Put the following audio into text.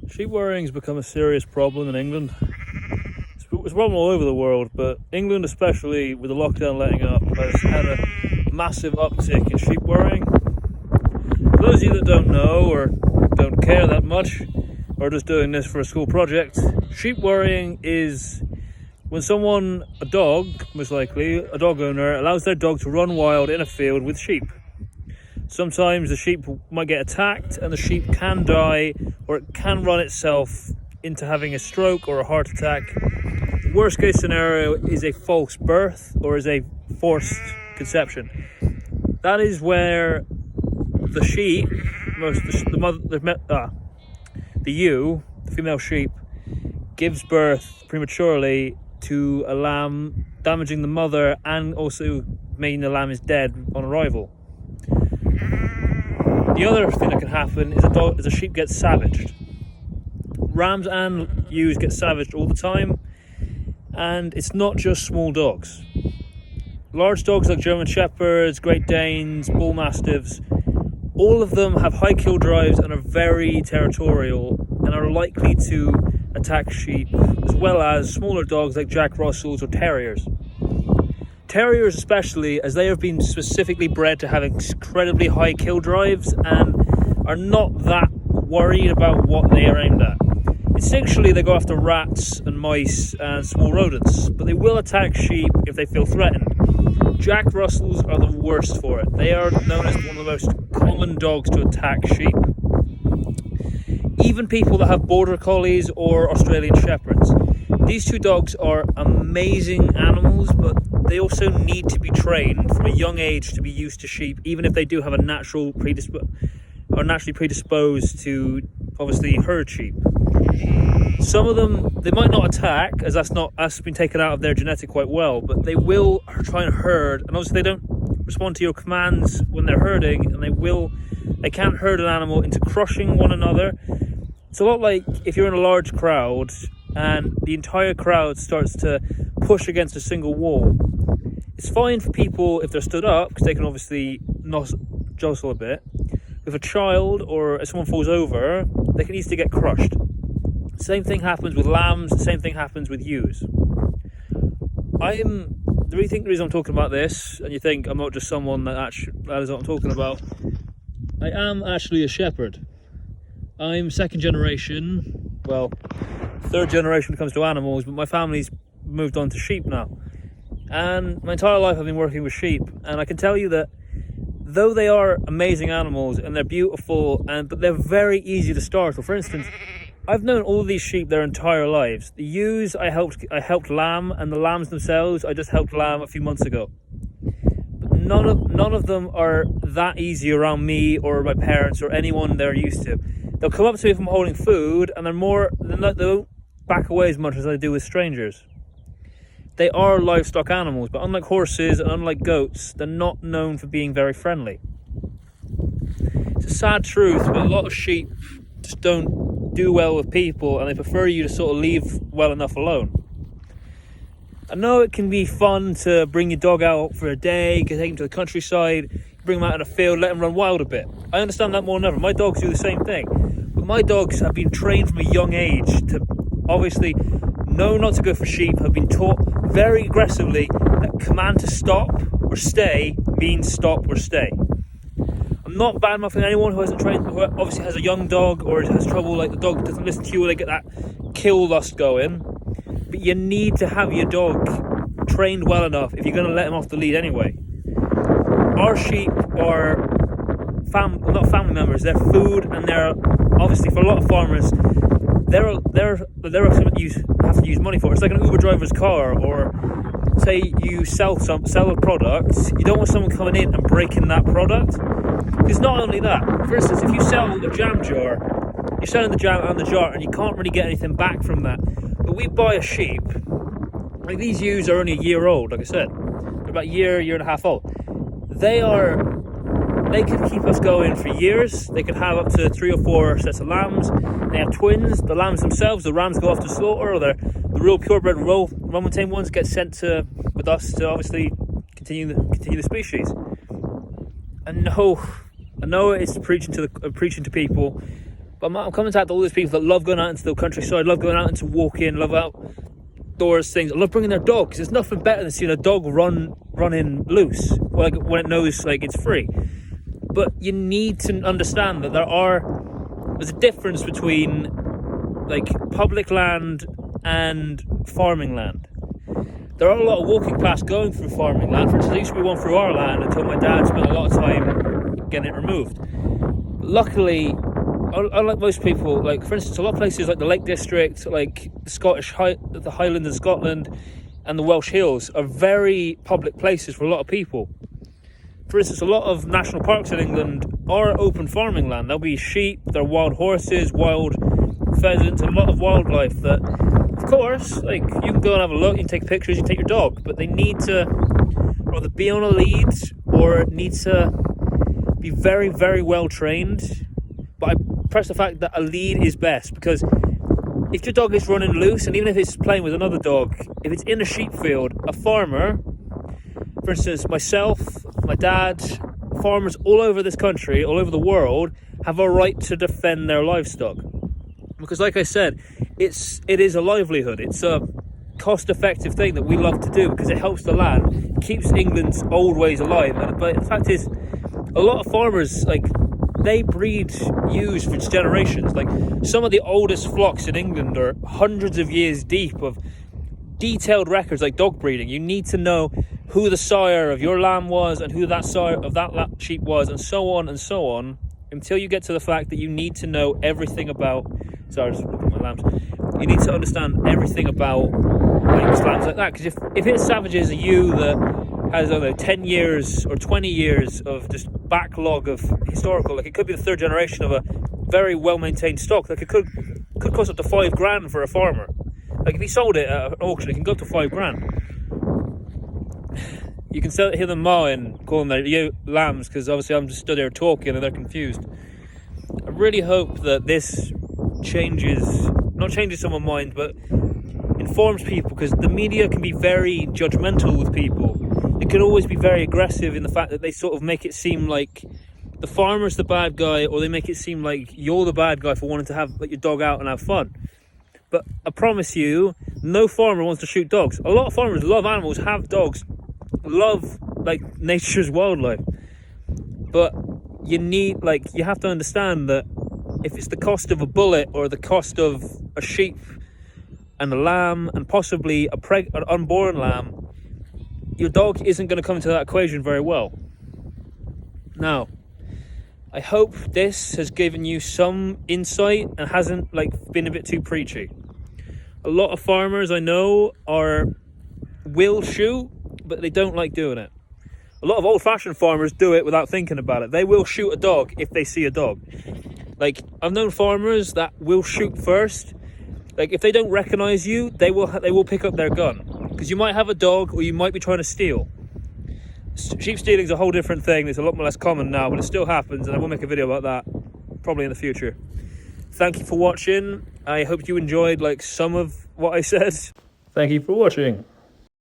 Sheep worrying has become a serious problem in England. It's a problem all over the world, but England especially, with the lockdown letting up, has had a massive uptick in sheep worrying. For those of you that don't know or don't care that much, or just doing this for a school project, sheep worrying is when someone, a dog, most likely, a dog owner, allows their dog to run wild in a field with sheep. Sometimes the sheep might get attacked and the sheep can die, or it can run itself into having a stroke or a heart attack. The worst case scenario is a false birth or is a forced conception. That is where the sheep, the female sheep, gives birth prematurely to a lamb, damaging the mother and also meaning the lamb is dead on arrival. The other thing that can happen is a sheep gets savaged. Rams and ewes get savaged all the time, and it's not just small dogs. Large dogs like German Shepherds, Great Danes, Bull Mastiffs, all of them have high kill drives and are very territorial and are likely to attack sheep, as well as smaller dogs like Jack Russells or Terriers. Terriers especially, as they have been specifically bred to have incredibly high kill drives and are not that worried about what they are aimed at. Instinctually they go after rats and mice and small rodents, but they will attack sheep if they feel threatened. Jack Russells are the worst for it. They are known as one of the most common dogs to attack sheep. Even people that have Border Collies or Australian Shepherds. These two dogs are amazing animals, but they also need to be trained from a young age to be used to sheep, even if they do have a naturally predisposed to obviously herd sheep. Some of them, they might not attack, as that's been taken out of their genetic quite well, but they will try and herd, and obviously they don't respond to your commands when they're herding, and they can herd an animal into crushing one another. It's a lot like if you're in a large crowd and the entire crowd starts to push against a single wall. It's fine for people if they're stood up, because they can obviously jostle a bit. If a child or if someone falls over, they can easily get crushed. Same thing happens with lambs, the same thing happens with ewes. The reason I'm talking about this, and you think I'm not just someone that is what I'm talking about, I am actually a shepherd. I'm second generation, well, third generation when it comes to animals, but my family's moved on to sheep now. And my entire life I've been working with sheep, and I can tell you that though they are amazing animals and they're beautiful, but they're very easy to startle. For instance, I've known all of these sheep their entire lives. The ewes I helped lamb, and the lambs themselves I just helped lamb a few months ago. But none of them are that easy around me or my parents or anyone they're used to. They'll come up to me if I'm holding food, and they won't back away as much as I do with strangers. They are livestock animals, but unlike horses and unlike goats, they're not known for being very friendly. It's a sad truth, but a lot of sheep just don't do well with people, and they prefer you to sort of leave well enough alone. I know it can be fun to bring your dog out for a day, take him to the countryside, bring him out in a field, let him run wild a bit. I understand that more than ever. My dogs do the same thing. But my dogs have been trained from a young age to obviously know not to go for sheep, have been taught very aggressively that command to stop or stay means stop or stay. I'm not bad-mouthing anyone who hasn't trained, who obviously has a young dog or has trouble, like the dog doesn't listen to you or they get that kill lust going. But you need to have your dog trained well enough if you're going to let him off the lead anyway. Our sheep are not family members, they're food, and they're obviously for a lot of farmers they're something you have to use money for. It's like an Uber driver's car, or say you sell a product, you don't want someone coming in and breaking that product. Because not only that, for instance, if you sell a jam jar, you're selling the jam and the jar and you can't really get anything back from that. But we buy a sheep, like these ewes are only a year old, like I said, they're about a year and a half old. They could keep us going for years. They could have up to 3 or 4 sets of lambs. They have twins. The lambs themselves, the rams go off to slaughter, or the real purebred Roman tame ones get sent with us to obviously continue the species. I know it's preaching to people, But I'm coming to all these people that love going out into the countryside, love going out into walking, love outdoors things, love bringing their dogs. There's nothing better than seeing a dog running loose, like when it knows like it's free. But you need to understand that there's a difference between like public land and farming land. There are a lot of walking paths going through farming land. For instance, there used to be one through our land until my dad spent a lot of time getting it removed. Luckily, unlike most people, like for instance, a lot of places like the Lake District, like the Highlands in Scotland, and the Welsh Hills are very public places for a lot of people. For instance, a lot of national parks in England are open farming land. There'll be sheep, there are wild horses, wild pheasants, a lot of wildlife that, of course, like you can go and have a look, you can take pictures, you can take your dog, but they need to either be on a lead or need to be very, very well trained. But I press the fact that a lead is best, because if your dog is running loose, and even if it's playing with another dog, if it's in a sheep field, a farmer, for instance, myself, my dad, farmers all over this country, all over the world, have a right to defend their livestock. Because like I said, it is a livelihood. It's a cost-effective thing that we love to do because it helps the land, keeps England's old ways alive. But the fact is, a lot of farmers, like, they breed ewes for generations. Like, some of the oldest flocks in England are hundreds of years deep of detailed records, like dog breeding. You need to know who the sire of your lamb was and who that sire of that sheep was, and so on, until you get to the fact that you need to know everything about... Sorry, I just looked at my lambs. You need to understand everything about like lambs like that, because if it savages a ewe that has, I don't know, 10 years or 20 years of just backlog of historical, like it could be the third generation of a very well-maintained stock, like it could cost up to $5,000 for a farmer. Like if he sold it at an auction, it can go up to $5,000. You can hear them mowing, calling their lambs, because obviously I'm just stood there talking and they're confused. I really hope that this not changes someone's mind, but informs people, because the media can be very judgmental with people. It can always be very aggressive in the fact that they sort of make it seem like the farmer's the bad guy, or they make it seem like you're the bad guy for wanting to let your dog out and have fun. But I promise you, no farmer wants to shoot dogs. A lot of farmers love animals, have dogs, love like nature's wildlife. But you have to understand that if it's the cost of a bullet or the cost of a sheep and a lamb and possibly an unborn lamb, your dog isn't going to come into that equation very well. Now, I hope this has given you some insight and hasn't been a bit too preachy. A lot of farmers I know will shoot, but they don't like doing it. A lot of old-fashioned farmers do it without thinking about it. They will shoot a dog if they see a dog. Like, I've known farmers that will shoot first. Like, if they don't recognize you, they will pick up their gun, because you might have a dog or you might be trying to steal. Sheep stealing is a whole different thing. It's a lot more less common now, but it still happens, and I will make a video about that probably in the future. Thank you for watching. I hope you enjoyed some of what I said. Thank you for watching.